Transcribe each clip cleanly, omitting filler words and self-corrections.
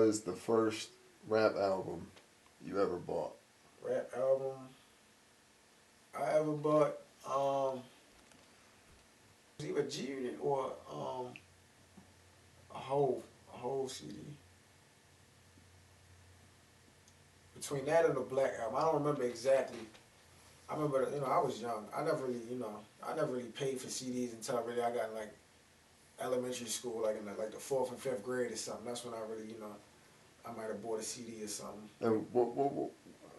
was the first rap album you ever bought? Rap album I ever bought, either G Unit or a whole CD. Between that and the Black album, I don't remember exactly. I remember, I was young. I never really paid for CDs until I got in like elementary school, like in the fourth and fifth grade or something. That's when I really, I might have bought a CD or something. And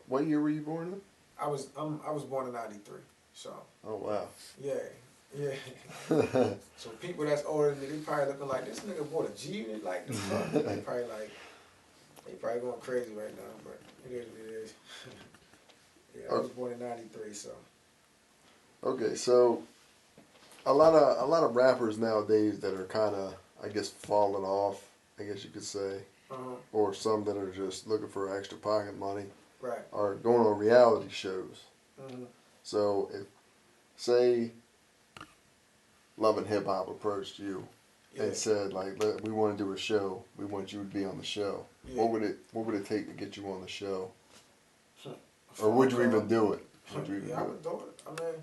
what year were you born in? I was born in '93, so. Oh wow. Yeah, yeah. So people that's older than me, they probably looking like this nigga bought a G Unit like this. Fuck. They probably going crazy right now, but it is what it is. Yeah, I was born in '93, so. Okay, so a lot of rappers nowadays that are kind of, I guess, falling off, I guess you could say, or some that are just looking for extra pocket money, Right. are going on reality shows. So if, say, Love and Hip Hop approached you and said like, we want to do a show, we want you to be on the show. Yeah. What would it take to get you on the show? Or would you even do it? I would do it. I mean,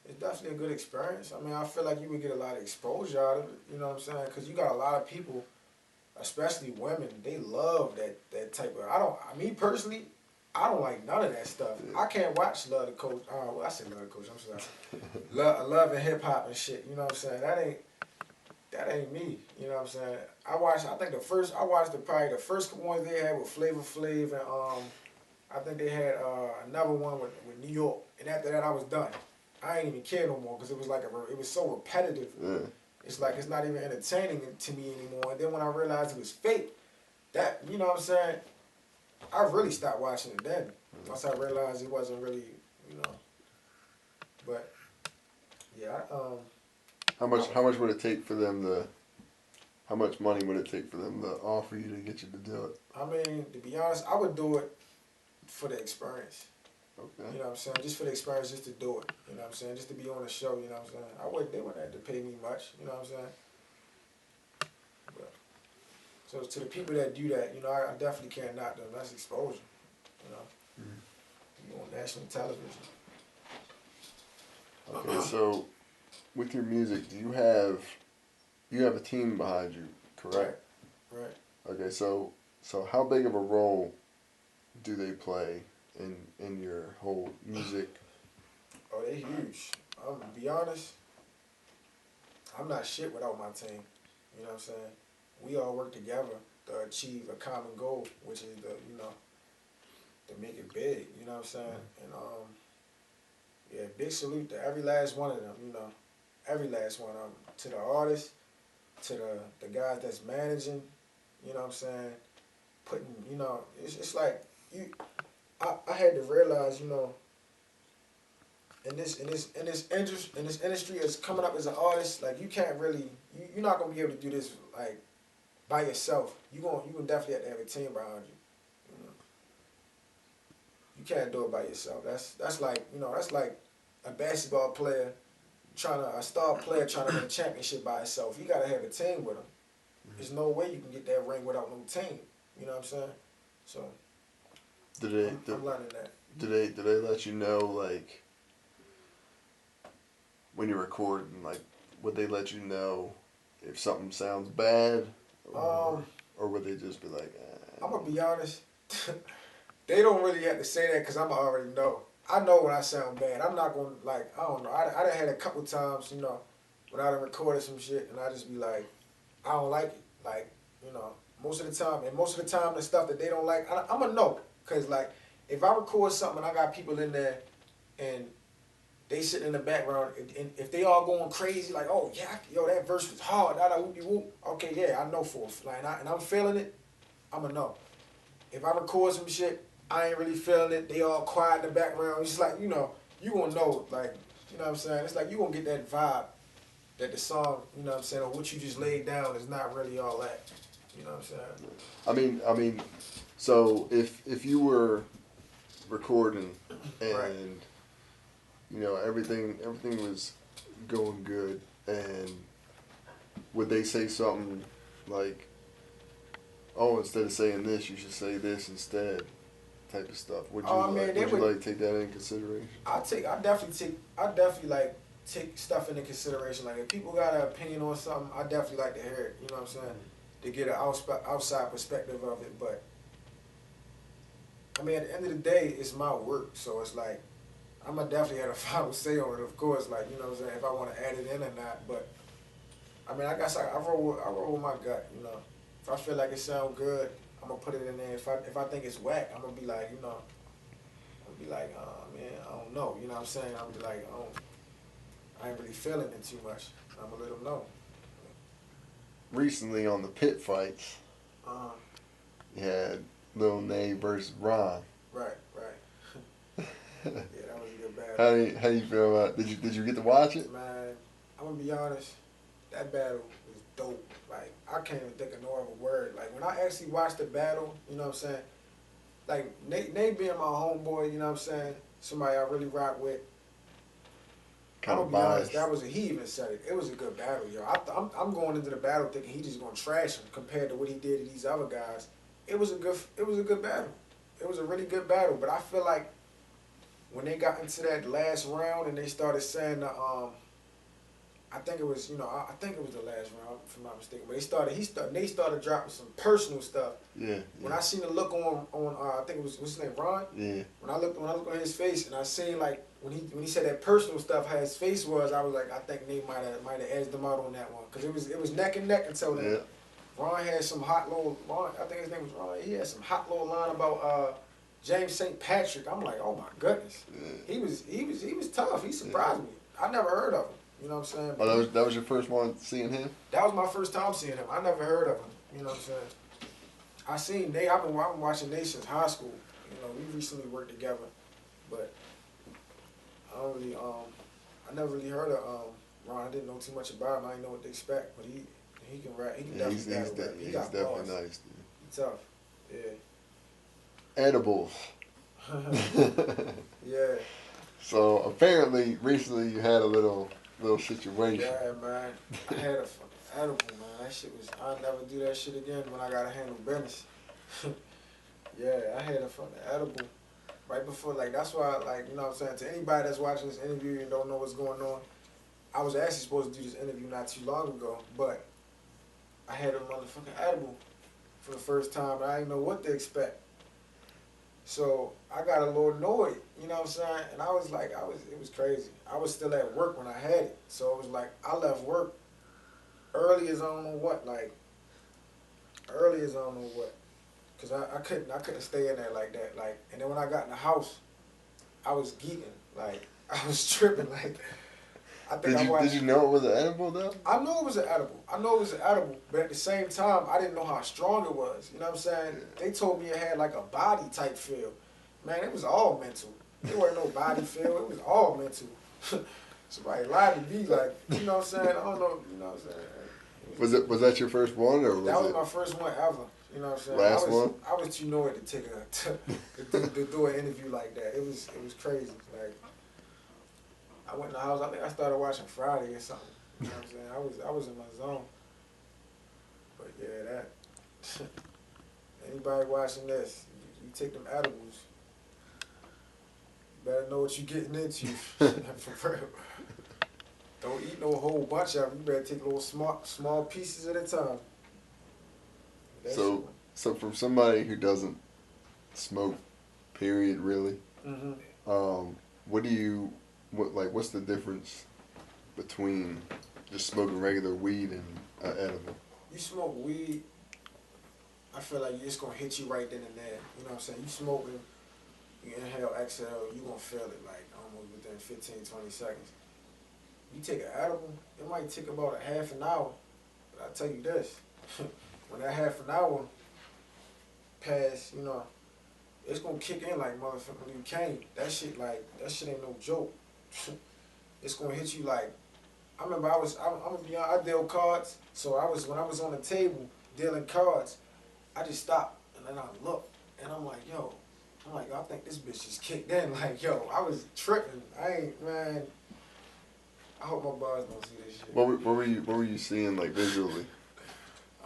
it's definitely a good experience. I mean, I feel like you would get a lot of exposure out of it. You know what I'm saying? Because you got a lot of people, especially women, they love that type of. Me personally, I don't like none of that stuff. Yeah. I can't watch Love the Coach. I said Love the Coach. I'm sorry. Love and hip hop and shit. You know what I'm saying? That ain't me. You know what I'm saying? I watched probably the first ones they had with Flavor Flav and I think they had another one with New York, and after that I was done. I ain't even care no more because it was it was so repetitive. Yeah. It's like it's not even entertaining to me anymore. And then when I realized it was fake, that, you know what I'm saying, I really stopped watching it then. Once I realized it wasn't really, But yeah, How much would it take for them to? How much money would it take for them to offer you to get you to do it? I mean, to be honest, I would do it for the experience. Okay. You know what I'm saying? Just for the experience, just to do it. You know what I'm saying? Just to be on the show, you know what I'm saying? They wouldn't have to pay me much, you know what I'm saying? But, so to the people that do that, I definitely can't knock them. That's exposure, You on national television. Okay, so with your music, do you have a team behind you, correct? Right. Okay, so how big of a role do they play in your whole music? Oh, they huge. To be honest, I'm not shit without my team. You know what I'm saying? We all work together to achieve a common goal, which is to make it big. You know what I'm saying? And yeah, big salute to every last one of them. Every last one of them. To the artists, to the guys that's managing. You know what I'm saying? Putting, it's like I had to realize, in this industry as coming up as an artist, like you can't really, you're not gonna be able to do this like by yourself. You gonna definitely have to have a team behind you. You can't do it by yourself. That's like a basketball player a star player trying to win a championship by himself. You gotta have a team with him. There's no way you can get that ring without no team. You know what I'm saying? So I'm learning that. Do they let you know, like, when you're recording, like, would they let you know if something sounds bad, or would they just be like, I'm gonna be honest, they don't really have to say that because I'm already know. I know when I sound bad. I'm not gonna, like, I don't know. I done had a couple times, when I done recorded some shit and I just be like, I don't like it. Like, most of the time the stuff that they don't like, I'm gonna know. Cause like, if I record something and I got people in there and they sitting in the background, and if they all going crazy, like, oh yeah, that verse was hard, whoop-de-whoop. Okay, yeah, I know for it. Like, and I'm feeling it, I'ma know. If I record some shit, I ain't really feeling it, they all quiet in the background, it's just like, you gonna know, like, you know what I'm saying? It's like you gonna get that vibe that the song, you know what I'm saying, or what you just laid down is not really all that. You know what I'm saying? I mean, so if you were recording and right. Everything was going good, and would they say something like, oh, instead of saying this, you should say this instead, type of stuff. Would you Oh, I mean, like? they Would you would. like take that into consideration? I definitely like take stuff into consideration. Like if people got an opinion on something, I definitely like to hear it. You know what I'm saying? To get an outside perspective of it. But I mean, at the end of the day, it's my work, so it's like I'm gonna definitely have a final say on it. Of course, like you know what I'm saying, if I want to add it in or not. But I mean, I guess I roll with my gut. You know, if I feel like it sounds good, I'm gonna put it in there. If I think it's whack, I'm gonna be like, you know, I'm gonna be like, man, I don't know. You know what I'm saying? I'm gonna be like, I ain't really feeling it too much. I'm gonna let them know. Recently on the pit fights, Uh, you had Lil Nay versus Ron. right. Yeah, that was a good battle. How do you feel about? Did you get to watch it? Man, I'm gonna be honest. That battle was dope. Like I can't even think of no other word. Like when I actually watched the battle, you know what I'm saying? Like Nate being my homeboy, you know what I'm saying? Somebody I really rock with. I'm Kind gonna of be honest. biased. He even said it. It was a good battle, yo. I'm going into the battle thinking he just gonna trash him compared to what he did to these other guys. It was a good battle. It was a really good battle. But I feel like when they got into that last round and they started saying I think it was, you know, I think it was the last round, if I'm not mistaken. But they started dropping some personal stuff. Yeah. When I seen the look on I think it was, what's his name, Ron? Yeah. When I looked on his face and I seen like when he said that personal stuff, how his face was, I was like, I think Nate might have edged him out on that one because it was neck and neck until then. Yeah. Ron had some hot little I think his name was Ron. He had some hot little line about James St. Patrick. I'm like, oh my goodness, Yeah. he was tough. He surprised me. I never heard of him. You know what I'm saying? Oh, that was your first one seeing him? That was my first time seeing him. I never heard of him. You know what I'm saying? I seen Nate. I've been watching Nate since high school. You know, we recently worked together, but I don't really I never really heard of Ron. I didn't know too much about him. I didn't know what to expect, but he can rap. He can definitely rap. He got definitely balls. nice, dude. He's tough. Yeah. Edibles. Yeah. So apparently, recently you had a little situation. Yeah, man. I had a fucking edible, man. That shit was. I'll never do that shit again when I gotta handle business. Yeah, I had a fucking edible right before. Like that's why, like you know what I'm saying. To anybody that's watching this interview and don't know what's going on, I was actually supposed to do this interview not too long ago, but I had a motherfucking edible for the first time. And I didn't know what to expect. So I got a little annoyed, you know what I'm saying? And I was like, it was crazy. I was still at work when I had it. So it was like, I left work early as I don't know what, Cause I couldn't stay in there like that. Like, and then when I got in the house, I was geeking. Like, I was tripping. Like, I think Did you know it was an edible though? I know it was an edible. But at the same time, I didn't know how strong it was. You know what I'm saying? Yeah. They told me it had like a body type feel. Man, it was all mental. There wasn't no body feel. It was all mental. Somebody lied to me, like, you know what I'm saying? I don't know, you know what I'm saying? Was that your first one or was that was it my first one ever. You know what I'm saying? last one? I was too annoyed to take to do an interview like that. It was crazy. Like, I went in the house. I think I started watching Friday or something. You know what I'm saying? I was in my zone. But yeah, that. Anybody watching this, you take them edibles. You better know what you're getting into. For real. Don't eat no whole bunch of them. You better take little small pieces at a time. So from somebody who doesn't smoke, period, really, what's the difference between just smoking regular weed and edible? You smoke weed, I feel like it's gonna hit you right then and there. You know what I'm saying? You smoking, you inhale, exhale, you gonna feel it like almost within 15, 20 seconds. You take an edible, it might take about a half an hour. But I tell you this, when that half an hour pass, you know, it's gonna kick in like motherfucking Luke. That shit ain't no joke. It's gonna hit you like, I remember I'm gonna be honest, I deal cards, so when I was on the table dealing cards, I just stopped and then I looked and I'm like, I think this bitch just kicked in. Like, yo, I was tripping. Man, I hope my bars don't see this shit. What were you seeing like visually?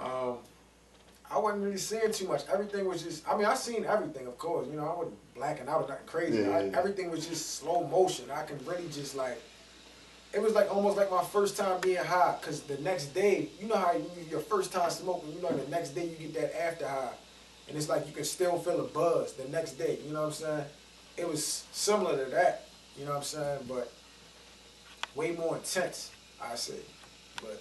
I I wasn't really seeing too much. Everything was just, I mean, I seen everything, of course. You know, I wasn't blacking out or nothing crazy. Yeah. Everything was just slow motion. I can really just like, it was like almost like my first time being high. Cause the next day, you know how your first time smoking, you know, the next day you get that after high. And it's like you can still feel a buzz the next day. You know what I'm saying? It was similar to that. You know what I'm saying? But way more intense, I say. But